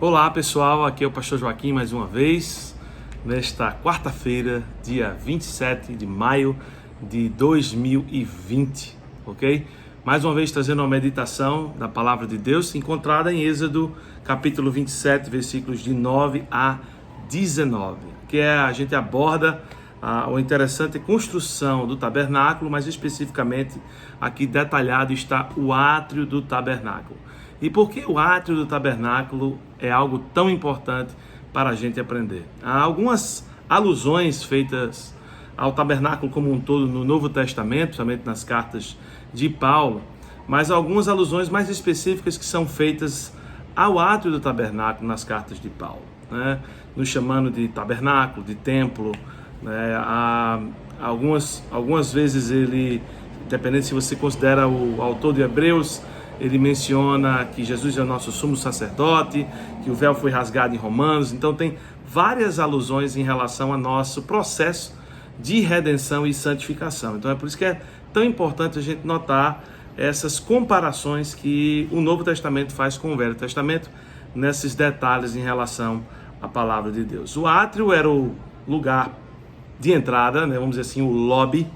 Olá pessoal, aqui é o Pastor Joaquim mais uma vez, nesta quarta-feira, dia 27 de maio de 2020, ok? Mais uma vez trazendo uma meditação da Palavra de Deus, encontrada em Êxodo capítulo 27, versículos de 9 a 19, que a gente aborda a interessante construção do tabernáculo, mas especificamente aqui detalhado está o átrio do tabernáculo. E por que o átrio do tabernáculo é algo tão importante para a gente aprender? Há algumas alusões feitas ao tabernáculo como um todo no Novo Testamento, somente nas cartas de Paulo, mas algumas alusões mais específicas que são feitas ao átrio do tabernáculo nas cartas de Paulo, né? Nos chamando de tabernáculo, de templo, né? Algumas vezes ele, dependendo se você considera o autor de Hebreus, ele menciona que Jesus é o nosso sumo sacerdote, que o véu foi rasgado em Romanos. Então tem várias alusões em relação ao nosso processo de redenção e santificação. Então é por isso que é tão importante a gente notar essas comparações que o Novo Testamento faz com o Velho Testamento, nesses detalhes em relação à palavra de Deus. O átrio era o lugar de entrada, né, vamos dizer assim, o lobby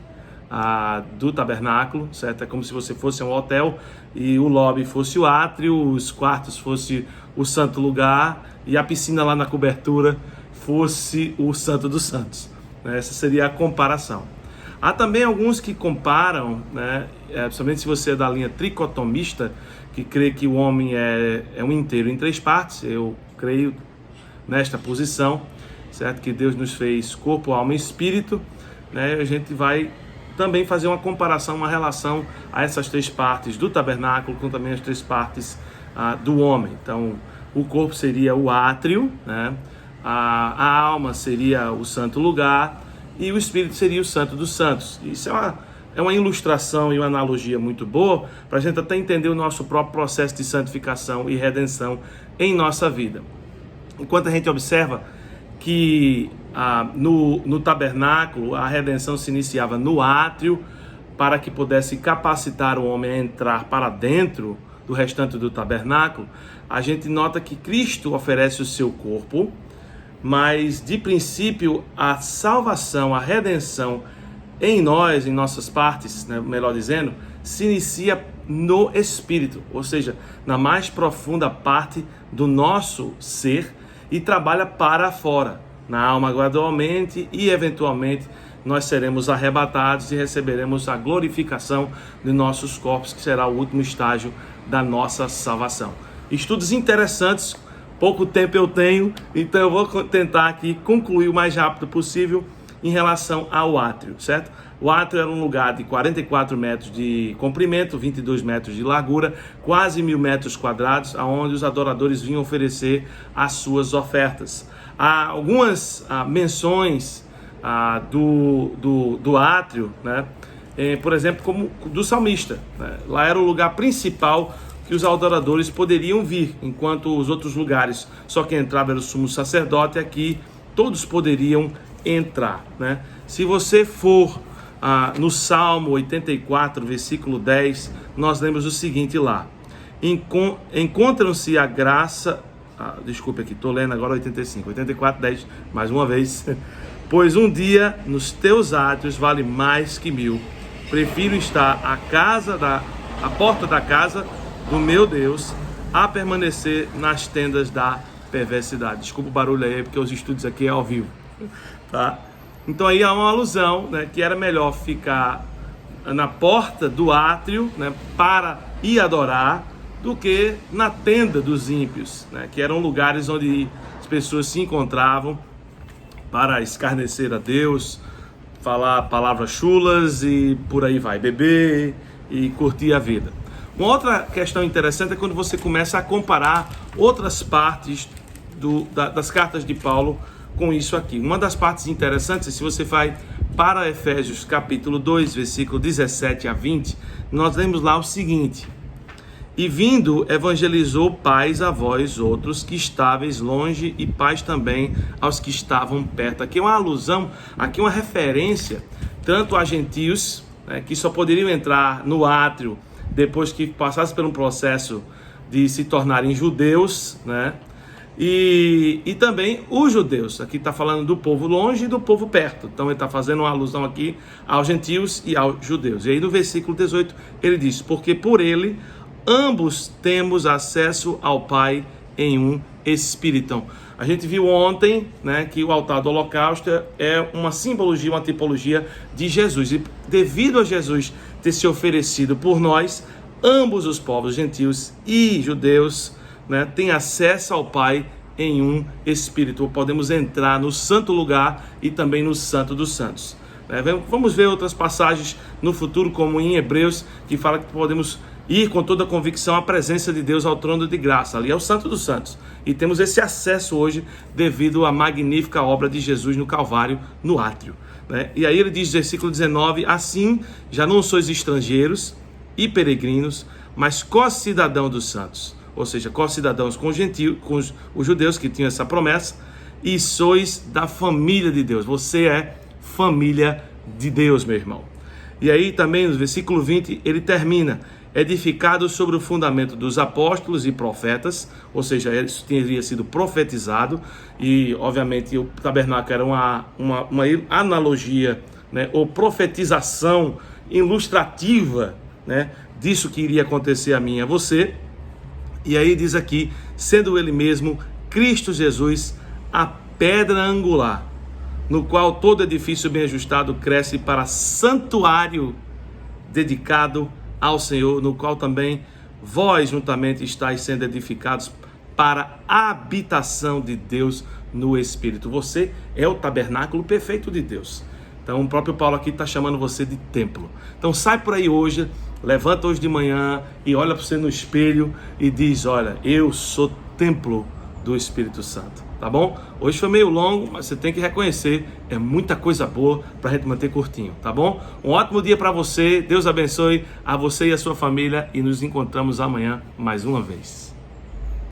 do tabernáculo, certo? É como se você fosse um hotel e o lobby fosse o átrio, os quartos fosse o santo lugar e a piscina lá na cobertura fosse o santo dos santos, né? Essa seria a comparação. Há também alguns que comparam, né, principalmente se você é da linha tricotomista, que crê que o homem é um inteiro em três partes. Eu creio nesta posição, certo? Que Deus nos fez corpo, alma e espírito, né? A gente vai também fazer uma comparação, uma relação a essas três partes do tabernáculo com também as três partes do homem. Então, o corpo seria o átrio, né? A alma seria o santo lugar e o espírito seria o santo dos santos. Isso é uma ilustração e uma analogia muito boa para a gente até entender o nosso próprio processo de santificação e redenção em nossa vida. Enquanto a gente observa que no tabernáculo a redenção se iniciava no átrio, para que pudesse capacitar o homem a entrar para dentro do restante do tabernáculo, a gente nota que Cristo oferece o seu corpo, mas de princípio a salvação, a redenção em nós, em nossas partes, né, melhor dizendo, se inicia no espírito, ou seja, na mais profunda parte do nosso ser, e trabalha para fora, na alma gradualmente, e eventualmente nós seremos arrebatados e receberemos a glorificação de nossos corpos, que será o último estágio da nossa salvação. Estudos interessantes, pouco tempo eu tenho, então eu vou tentar aqui concluir o mais rápido possível em relação ao átrio, certo? O átrio era um lugar de 44 metros de comprimento, 22 metros de largura, quase 1.000 metros quadrados, onde os adoradores vinham oferecer as suas ofertas. Há algumas menções do átrio, né? Por exemplo, como do salmista, né? Lá era o lugar principal que os adoradores poderiam vir, enquanto os outros lugares só quem entrava era o sumo sacerdote. Aqui todos poderiam entrar, né? Se você for no Salmo 84, versículo 10, nós lemos o seguinte lá: encontram-se a graça, desculpe aqui, estou lendo agora 84, 10, mais uma vez, pois um dia nos teus átrios vale mais que 1.000, prefiro estar à porta da casa do meu Deus, a permanecer nas tendas da perversidade. Desculpa o barulho aí, porque os estudos aqui é ao vivo, tá? Então aí há uma alusão, né, que era melhor ficar na porta do átrio, né, para ir adorar, do que na tenda dos ímpios, né, que eram lugares onde as pessoas se encontravam para escarnecer a Deus, falar palavras chulas e por aí vai, beber e curtir a vida. Uma outra questão interessante é quando você começa a comparar outras partes das cartas de Paulo com isso aqui. Uma das partes interessantes, se você vai para Efésios capítulo 2, versículo 17 a 20, nós lemos lá o seguinte: e vindo, evangelizou paz a vós outros que estáveis longe, e paz também aos que estavam perto. Aqui é uma alusão, aqui é uma referência, tanto a gentios, né, que só poderiam entrar no átrio depois que passassem por um processo de se tornarem judeus, né? E também os judeus. Aqui está falando do povo longe e do povo perto. Então ele está fazendo uma alusão aqui aos gentios e aos judeus. E aí no versículo 18 ele diz: porque por ele ambos temos acesso ao Pai em um Espírito. Então, a gente viu ontem, né, que o altar do holocausto é uma simbologia, uma tipologia de Jesus. E devido a Jesus ter se oferecido por nós, ambos os povos gentios e judeus, né, têm acesso ao Pai em um Espírito. Podemos entrar no santo lugar e também no Santo dos Santos. Vamos ver outras passagens no futuro, como em Hebreus, que fala que podemos ir com toda a convicção à presença de Deus, ao trono de graça. Ali é o Santo dos Santos. E temos esse acesso hoje devido à magnífica obra de Jesus no Calvário, no átrio. E aí ele diz, versículo 19, assim já não sois estrangeiros e peregrinos, mas co-cidadãos dos santos. Ou seja, co-cidadãos com os judeus que tinham essa promessa, e sois da família de Deus. Você é família de Deus, meu irmão. E aí também no versículo 20 ele termina: edificado sobre o fundamento dos apóstolos e profetas, ou seja, isso teria sido profetizado, e obviamente o tabernáculo era uma analogia, né, ou profetização ilustrativa, né, disso que iria acontecer a mim e a você. E aí diz aqui, sendo ele mesmo Cristo Jesus a pedra angular, no qual todo edifício bem ajustado cresce para santuário dedicado ao Senhor, no qual também vós juntamente estáis sendo edificados para a habitação de Deus no Espírito. Você é o tabernáculo perfeito de Deus. Então o próprio Paulo aqui está chamando você de templo. Então sai por aí hoje, levanta hoje de manhã e olha para você no espelho e diz: olha, eu sou templo do Espírito Santo, tá bom? Hoje foi meio longo, mas você tem que reconhecer, é muita coisa boa para a gente manter curtinho, tá bom? Um ótimo dia para você, Deus abençoe a você e a sua família, e nos encontramos amanhã mais uma vez.